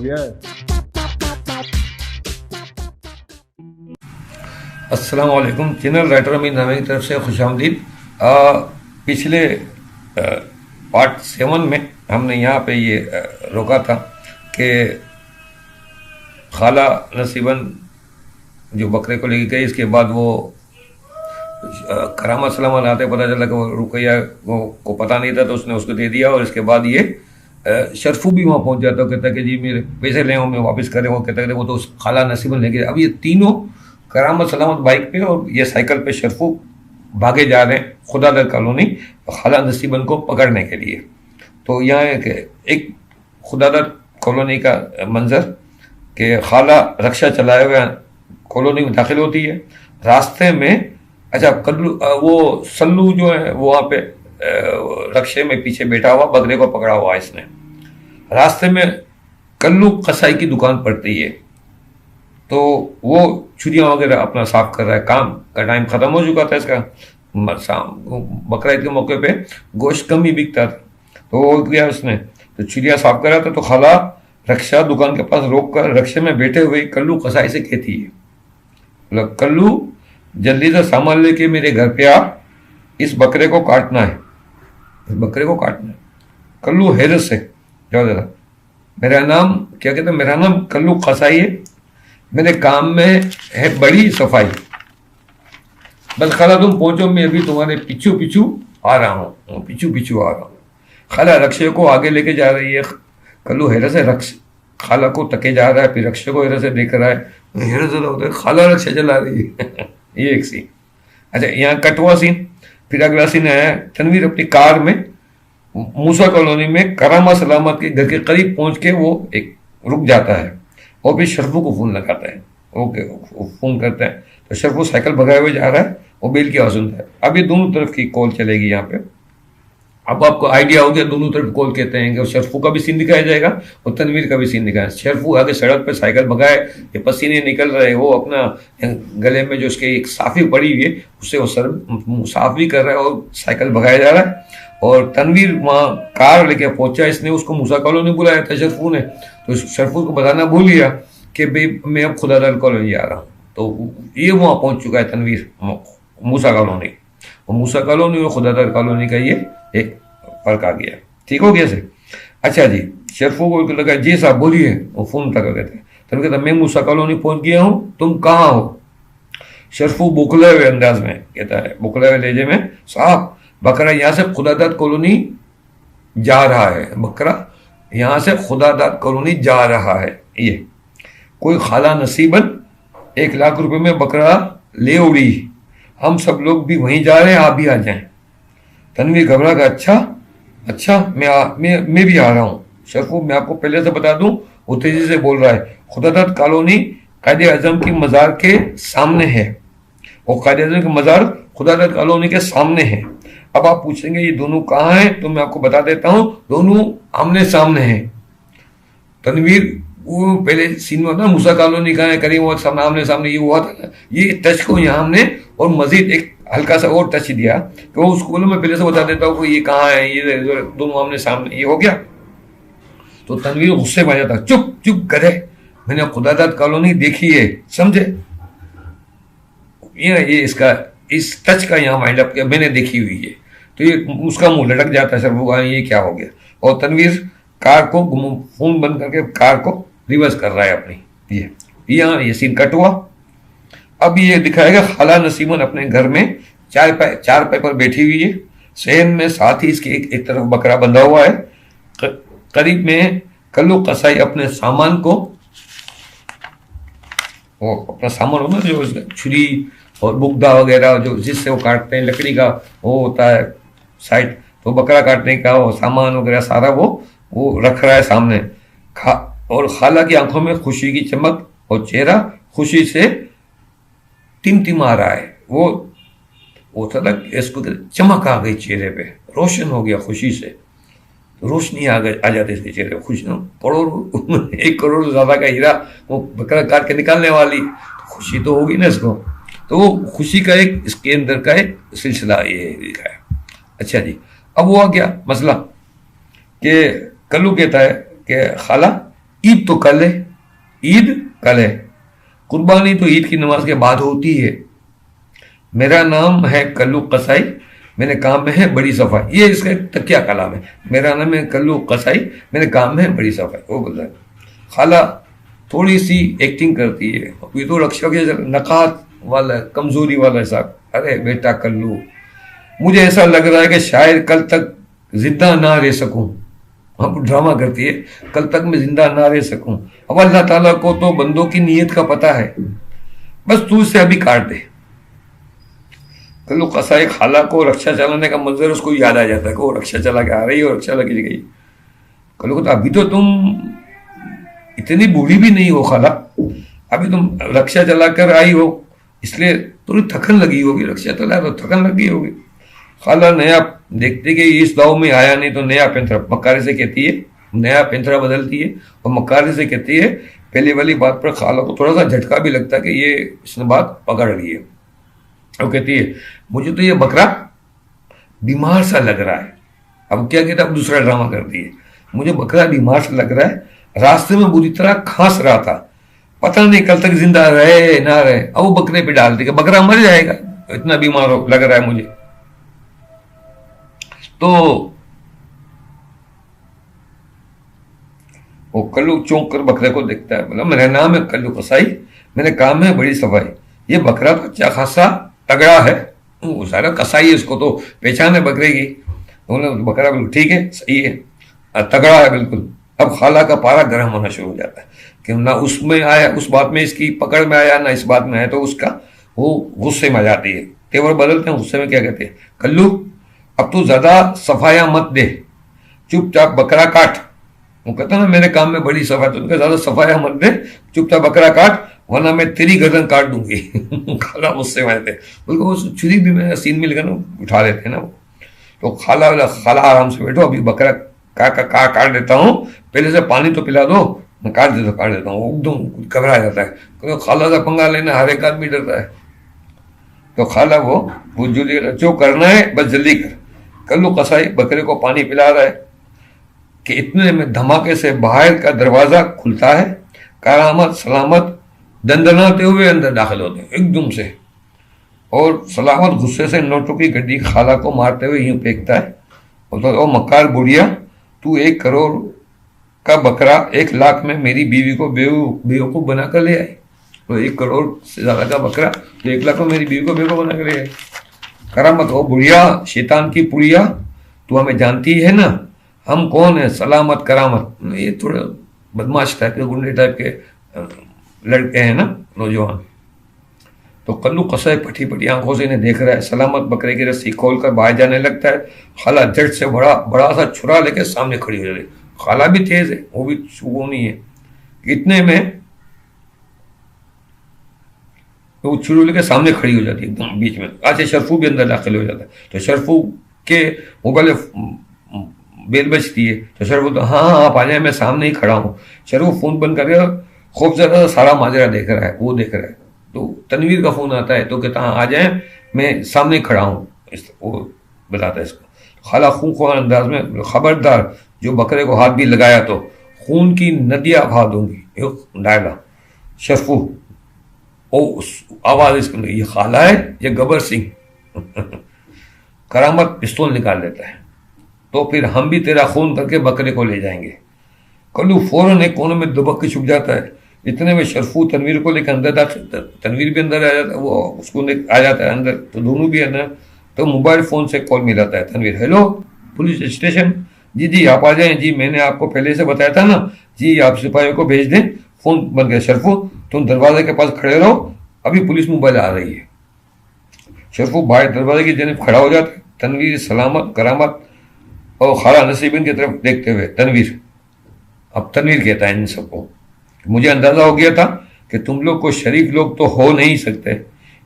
गया है। अस्सलाम वालेकुम। चैनल राइटर अमीन नामे की तरफ से खुश आमदीद। पिछले पार्ट 7 में हमने यहाँ पे ये रोका था कि खाला नसीबन जो बकरे को लेके गई, इसके बाद वो करामा सलामत आते पता चला कि वो रुकैया को पता नहीं था, तो उसने उसको दे दिया। और इसके बाद ये शरफू भी वहाँ पहुँच जाता है, कहता है कि जी मेरे पैसे लें मैं वापस करें। वो कहता है वो तो खाला नसीबन लेके। अब ये तीनों करामत सलामत बाइक पे और ये साइकिल पे शरफू भागे जा रहे हैं खुदादर कॉलोनी खाला नसीबन को पकड़ने के लिए। तो यहाँ एक खुदादर कॉलोनी का मंजर कि खाला रक्षा चलाए हुए कॉलोनी में दाखिल होती है। रास्ते में अच्छा कल्लू वो सल्लू जो है वो वहाँ पे रक्षे में पीछे बैठा हुआ, बकरे को पकड़ा हुआ है इसने। रास्ते में कल्लू कसाई की दुकान पड़ती है, तो वो छुरियाँ वगैरह अपना साफ कर रहा है। काम का टाइम ख़त्म हो चुका था इसका। बकरा ईद के मौके पे गोश्त कम ही बिकता था, तो वो किया उसने, तो छुरियाँ साफ कर रहा था। तो खाला रक्षा दुकान के पास रोक कर रक्षे में बैठे हुए कल्लू कसाई से कहती है, मतलब कल्लू जल्दी से सामान लेके मेरे घर पे आ, इस बकरे को काटना है, इस बकरे को काटना है। कल्लू हैरत से, जाओ जरा, मेरा नाम क्या कहते हैं, मेरा नाम कल्लू कसाई है, मेरे काम में है बड़ी सफाई, बस खाला तुम पहुंचो, मैं अभी तुम्हारे पीछू पीछू आ रहा हूँ, पीछू पीछू आ रहा हूँ। खाला रक्षे को आगे लेके जा रही है। कल्लू हैरत से खाला को तके जा रहा है, फिर रक्षे को हैरत से देख रहा है, हैरत से होता है खाला रक्षा चला रही है। ये एक सीन। अच्छा यहाँ कटवा सीन। फिर अगला सीन है तनवीर अपनी कार में मूसा कॉलोनी में करामा सलामत के घर के करीब पहुंच के वो एक रुक जाता है और फिर शरफू को फोन लगाता है। ओके फोन करता है तो शरफू साइकिल भगाए हुए जा रहा है, वो बेल की आवाज सुनता है। अब ये दोनों तरफ की कॉल चलेगी यहाँ पे। अब आपको आइडिया हो गया दोनों तरफ कॉल कहते हैं कि शरफू का भी सीन दिखाया जाएगा और तनवीर का भी सीन दिखाया। शरफू आगे सड़क पे साइकिल भगाए, ये पसीने निकल रहे, वो अपना गले में जो उसके एक साफी पड़ी हुई है उससे वो सर साफ भी कर रहा है और साइकिल भगाया जा रहा है। और तनवीर वहाँ कार लेके पहुंचा, इसने उसको मूसा कॉलोनी बुलाया था शरफू ने, तो शरफू को बताना भूल गया कि भाई मैं अब खुदादर कॉलोनी जा रहा हूँ। तो ये वहाँ पहुंच चुका है तनवीर मूसा कॉलोनी, और मूसा कॉलोनी और खुदादर कॉलोनी का ये एक फर्क आ गया। ठीक हो गया से। अच्छा जी, शरफू को लगा जी साहब बोलिए, वो फोन तक कहते हैं। तब कहता मैं मूसा कॉलोनी पहुंच गया हूँ, तुम कहाँ हो? शरफू बुखले हुए अंदाज में कहता है, बुखले हुए लहजे में, साहब बकरा यहाँ से खुदादाद कॉलोनी जा रहा है, बकरा यहाँ से खुदादाद कॉलोनी जा रहा है। ये कोई खाला नसीबन 1 लाख रुपए में बकरा ले उड़ी, हम सब लोग भी वहीं जा रहे हैं, आप भी आ जाएं। तनवीर घबरा का अच्छा मैं भी आ रहा हूँ। शरफू मैं आपको पहले से बता दूं, वो तेजी से बोल रहा है, खुदादाद कॉलोनी कायदे आजम की मज़ार के सामने है, और कायदे आजम की मज़ार खुदादाद कॉलोनी के सामने है। अब आप पूछेंगे ये दोनों कहाँ हैं, तो मैं आपको बता देता हूँ, दोनों आमने सामने हैं। तनवीर वो पहले सीन में था मूसा कॉलोनी कहाँ है, करीब वो सामने आमने सामने ये हुआ था। ये टच को यहाँ हमने और मजीद एक हल्का सा और टच दिया कि वो उसको बोलो मैं पहले से बता देता हूँ कि ये कहाँ है, ये दोनों आमने सामने, ये हो गया। तो तनवीर गुस्से में आ जाता, चुप चुप करे, मैंने खुदादाद कॉलोनी देखी है, समझे? ये इसका इस टच का यहाँ माइंड अप किया, मैंने देखी हुई है। तो ये उसका मुंह लटक जाता है, सर वो ये क्या हो गया। और तनवीर कार को फोन बंद करके कार को रिवर्स कर रहा है अपनी। यहाँ ये सीन कट हुआ। अब ये दिखाएगा खाला नसीमन अपने घर में चार पाई पर बैठी हुई है, सहन में साथ ही इसके एक तरफ बकरा बंधा हुआ है। करीब में कल्लू कसाई अपने सामान को, वो अपना सामान होता है जो छुरी और बुगदा वगैरह जो जिससे वो काटते हैं, लकड़ी का वो होता है साइड, तो बकरा काटने का वो सामान वगैरह सारा वो रख रहा है सामने। और खाला की आंखों में खुशी की चमक और चेहरा खुशी से टिमटिमा रहा है। वो था इसको चमक आ गई चेहरे पे, रोशन हो गया खुशी से, रोशनी आ जाती इसके चेहरे पे, खुशी। 1 करोड़ से ज्यादा का हीरा वो बकरा काट के निकालने वाली, तो खुशी तो होगी ना इसको। तो वो खुशी का एक इसके अंदर का एक सिलसिला ये दिखाया। अच्छा जी, अब वो आ गया मसला कि कल्लू कहता है कि खाला عید تو کل ہے، عید کل ہے، قربانی تو عید کی نماز کے بعد ہوتی ہے۔ میرا نام ہے کلو قصائی، میرے کام میں ہے بڑی صفائی، یہ اس کا ایک تکیہ کلام ہے، میرا نام ہے کلو قصائی، میرے کام میں ہے بڑی صفائی۔ وہ بول رہا ہے خالہ تھوڑی سی ایکٹنگ کرتی ہے، یہ تو رکشا کے نقاہت والا کمزوری والا حساب۔ ارے بیٹا کلو، مجھے ایسا لگ رہا ہے کہ شاید کل تک زندہ نہ رہ سکوں۔ اب ڈرامہ کرتی ہے، کل تک میں زندہ نہ رہ سکوں۔ اب اللہ تعالیٰ کو تو بندوں کی نیت کا پتہ ہے، بس تو اسے ابھی کاٹ دے۔ کلو قصائی خالہ کو رکشا چلانے کا منظر اس کو یاد آ جاتا ہے کہ وہ رکشا چلا کے آ رہی ہے اور رکشا لگی گئی۔ کلو کو تو ابھی تو تم اتنی بوڑھی بھی نہیں ہو خالہ، ابھی تم رکشا چلا کر آئی ہو، اس لیے تھوڑی تھکن لگی ہوگی، رکشا چلا تو تھکن لگی ہوگی۔ خالہ نیا دیکھتے کہ اس داؤ میں آیا نہیں تو نیا پینترا، مکاری سے کہتی ہے، نیا پینترا بدلتی ہے اور مکاری سے کہتی ہے پہلی والی بات پر خالہ کو تھوڑا سا جھٹکا بھی لگتا ہے کہ یہ اس نے بات پکڑ لی ہے۔ وہ کہتی ہے مجھے تو یہ بکرا بیمار سا لگ رہا ہے۔ اب کیا کہتا ہے، اب دوسرا ڈرامہ کرتی ہے، مجھے بکرا بیمار سا لگ رہا ہے، راستے میں بری طرح کھانس رہا تھا، پتہ نہیں کل تک زندہ رہے نہ رہے۔ اب وہ بکرے پہ ڈالتی کہ بکرا مر جائے گا، اتنا بیمار لگ رہا ہے مجھے۔ تو وہ کلو چونک کر بکرے کو دیکھتا ہے، بولا میرا نام ہے کلو قصائی، میرے کام ہے بڑی صفائی، یہ بکرا تو اچھا خاصا تگڑا ہے، وہ سارا قصائی ہے، اس کو تو پہچان ہے بکرے کی۔ بکرا بالکل ٹھیک ہے، صحیح ہے، تگڑا ہے بالکل۔ اب خالہ کا پارا گرم ہونا شروع ہو جاتا ہے کہ نہ اس میں آیا، اس بات میں اس کی پکڑ میں آیا، نہ اس بات میں آیا، تو اس کا وہ غصے میں آ جاتی ہے، تیور بدلتے ہیں، غصے میں کیا کہتے ہیں، کلو اب تو زیادہ صفائیاں مت دے، چپ چاپ بکرا کاٹ۔ وہ کہتا نا میرے کام میں بڑی صفائی، تو ان کا زیادہ صفائیاں مت دے، چپ چاپ بکرا کاٹ ورنہ میں تیری گردن کاٹ دوں گی۔ خالہ غصے میں آتے، بلکہ وہ چھری بھی میں سین میں لگا نا اٹھا لیتے ہیں نا وہ۔ تو خالہ آرام سے بیٹھو، ابھی بکرا کاٹ دیتا ہوں، پہلے سے پانی تو پلا دو، میں کاٹ دیتا ہوں۔ ایک دم گھبرا جاتا ہے کیونکہ خالہ سے پنگا لینا ہر ایک آدمی ڈرتا ہے۔ تو خالہ وہ جو کرنا ہے بس جلدی کر۔ کلو قصائی بکرے کو پانی پلا رہا ہے کہ اتنے میں دھماکے سے باہر کا دروازہ کھلتا ہے، کرامت سلامت دندناتے ہوئے اندر داخل ہوتے ہیں ایک دم سے، اور سلامت غصے سے نوٹوں کی گڈی خالہ کو مارتے ہوئے یوں پھینکتا ہے، او مکار بڑھیا، تو 1 کروڑ کا بکرا 1 لاکھ میں میری بیوی کو بیوقوف بنا کر لے آئے۔ تو 1 کروڑ سے زیادہ کا بکرا تو 1 لاکھ میں میری بیوی کو بیوقوف بنا کر لے آئے۔ کرامت ہو بڑھیا، شیطان کی پڑیا، تو ہمیں جانتی ہے نا ہم کون ہیں، سلامت کرامت۔ یہ تھوڑے بدماش ٹائپ کے، گنڈے ٹائپ کے لڑکے ہیں نا نوجوان۔ تو کلو قصائی پٹی پٹی آنکھوں سے انہیں دیکھ رہا ہے، سلامت بکرے کی رسی کھول کر باہر جانے لگتا ہے۔ خالہ جھٹ سے بڑا سا چھرا لے کے سامنے کھڑی ہو جاتی، خالہ بھی تیز ہے، وہ بھی سکونی ہے۔ اتنے میں وہ چھری لے کے سامنے کھڑی ہو جاتی ہے ایک دم بیچ میں۔ آج شرفو بھی اندر داخل ہو جاتا ہے، تو شرفو کے موبائل بیل بجتی ہے، تو شرفو تو ہاں آپ آ جائیں، میں سامنے ہی کھڑا ہوں۔ شرفو فون بند کر کے خوف زیادہ سارا ماجرا دیکھ رہا ہے، وہ دیکھ رہا ہے۔ تو تنویر کا فون آتا ہے تو کہتا ہاں آ جائیں، میں سامنے کھڑا ہوں، وہ بتاتا ہے اس کو۔ خالہ خون انداز میں خبردار، جو بکرے کو ہاتھ بھی لگایا تو خون کی ندیاں بہا دوں گی۔ ڈائلہ شرفو آواز اس کے، یہ خالہ ہے یہ گبر سنگھ۔ کرامت پستول نکال لیتا ہے، تو پھر ہم بھی تیرا خون کر کے بکرے کو لے جائیں گے۔ کلو فوراً ایک کونے میں دبک کے چھپ جاتا ہے۔ اتنے میں شرفو تنویر کو لے کے اندر داخل، تنویر بھی اندر آ جاتا ہے، وہ اس کو آ جاتا ہے اندر، تو دونوں بھی اندر۔ تو موبائل فون سے کال ملاتا ہے تنویر، ہیلو پولیس اسٹیشن، جی آپ آ جائیں، جی میں نے آپ کو پہلے سے بتایا تھا نا، جی آپ سپاہیوں کو بھیج دیں، فون بن گیا۔ شرفو تم دروازے کے پاس کھڑے رہو، ابھی پولیس موبائل آ رہی ہے۔ شرفو باہر دروازے کی جانب کھڑا ہو جاتا ہے، تنویر سلامت کرامت اور خالہ نصیبین کی طرف دیکھتے ہوئے تنویر، اب تنویر کہتا ہے ان سب کو، مجھے اندازہ ہو گیا تھا کہ تم لوگ کو شریف لوگ تو ہو نہیں سکتے،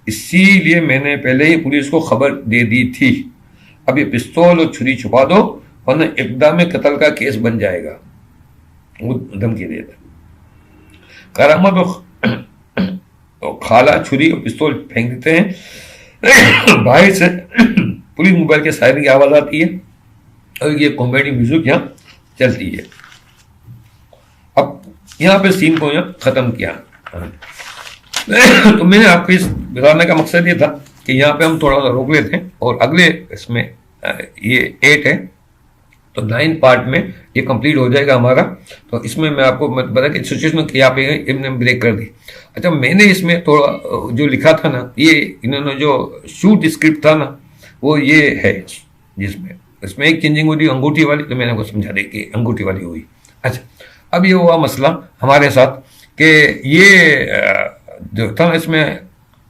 اسی لیے میں نے پہلے ہی پولیس کو خبر دے دی تھی۔ اب یہ پستول اور چھری چھپا دو ورنہ اقدام قتل کا کیس بن جائے گا، وہ دھمکی دیتا۔ کرامت اور خالہ چھری اور پستول پھینک دیتے ہیں، باہر سے پولیس موبائل کے سائرن کی آواز آتی ہے اور یہ کامیڈی میوزک یہاں چلتی ہے۔ اب यहाँ पे सीन को यहाँ ख़त्म किया। तो मैंने आपको इस बताने का मकसद ये था कि यहाँ पे हम थोड़ा सा रोक लेते हैं और अगले इसमें ये 8 है तो 9 पार्ट में ये कंप्लीट हो जाएगा हमारा। तो इसमें मैं आपको बता कि सिचुएशन यहाँ पे इन्होंने ब्रेक कर दी। अच्छा, मैंने इसमें थोड़ा जो लिखा था ना, ये इन्होंने जो शूट स्क्रिप्ट था ना वो ये है, जिसमें इसमें एक चेंजिंग हुई थी अंगूठी वाली, तो मैंने आपको समझा दी कि अंगूठी वाली हुई। अच्छा, अब ये हुआ मसला हमारे साथ कि ये जो था इसमें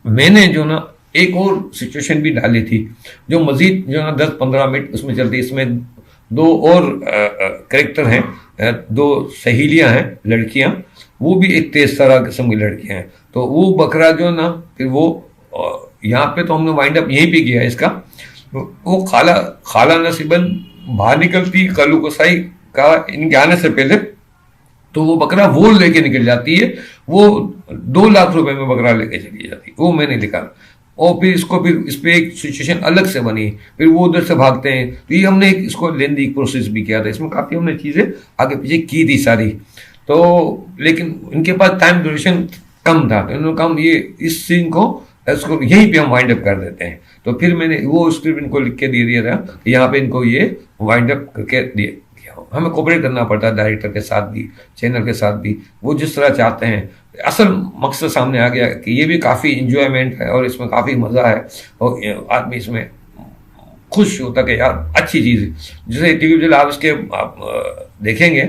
मैंने जो ना एक और सिचुएशन भी डाली थी जो मजीद जो ना 10-15 मिनट उसमें चलती। इसमें 2 और कैरेक्टर हैं, 2 सहेलियां हैं, लड़कियां, वो भी एक तेज तरा किस्म की लड़कियां हैं। तो वो बकरा जो ना फिर वो यहाँ पे तो हमने वाइंड अप यहीं पे किया इसका। वो खाला नसीबन बाहर निकलती कल्लू कसाई का इनके आने से पहले, तो वो बकरा वो लेके निकल जाती है, वो 2 लाख रुपए में बकरा लेके चली जाती है, वो मैंने लिखा। और फिर इसको फिर इस पर एक सिचुएशन अलग से बनी, फिर वो उधर से भागते हैं। तो ये हमने एक इसको लेंदी प्रोसेस भी किया था, इसमें काफ़ी हमने चीज़ें आगे पीछे की थी सारी। तो लेकिन इनके पास टाइम ड्यूरेशन कम था, तो इन्होंने कहा ये इस सीन को इसको यहीं पे हम वाइंड अप कर देते हैं। तो फिर मैंने वो स्क्रिप्ट इनको लिख के दे दिया था, यहाँ पे इनको ये वाइंड अप करके दिया। हमें कोऑपरेट करना पड़ता है डायरेक्टर के साथ भी, चैनल के साथ भी, वो जिस तरह चाहते हैं। असल मकसद सामने आ गया कि ये भी काफ़ी इंजॉयमेंट है और इसमें काफ़ी मज़ा है और आदमी इसमें खुश होता कि यार अच्छी चीज़ है। जैसे टीवी आप इसके आप देखेंगे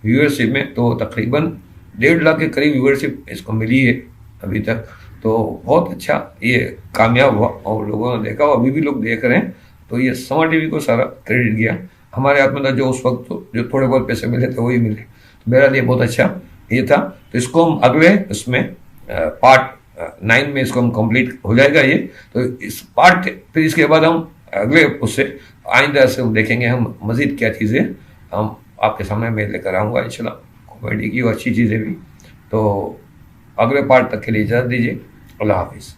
व्यूअरशिप में तो तकरीबन 1.5 लाख के करीब व्यूअरशिप इसको मिली है अभी तक। तो बहुत अच्छा ये कामयाब हुआ और लोगों ने देखा और अभी भी लोग देख रहे हैं। तो ये समर टीवी को सारा क्रेडिट गया। हमारे हाथ में था जो उस वक्त तो जो थोड़े बहुत पैसे मिले थे वही मिले। तो मेरा लिए बहुत अच्छा ये था। तो इसको हम अगले इसमें पार्ट 9 में इसको हम कंप्लीट हो जाएगा ये। तो इस पार्ट फिर इसके बाद हम अगले उससे आइंदा से हम देखेंगे हम मज़ीद क्या चीज़ें हम आपके सामने मैं लेकर आऊँगा इंशाल्लाह, कॉमेडी की और अच्छी चीज़ें भी। तो अगले पार्ट तक के लिए इजाज़त दीजिए। अल्लाह हाफिज़।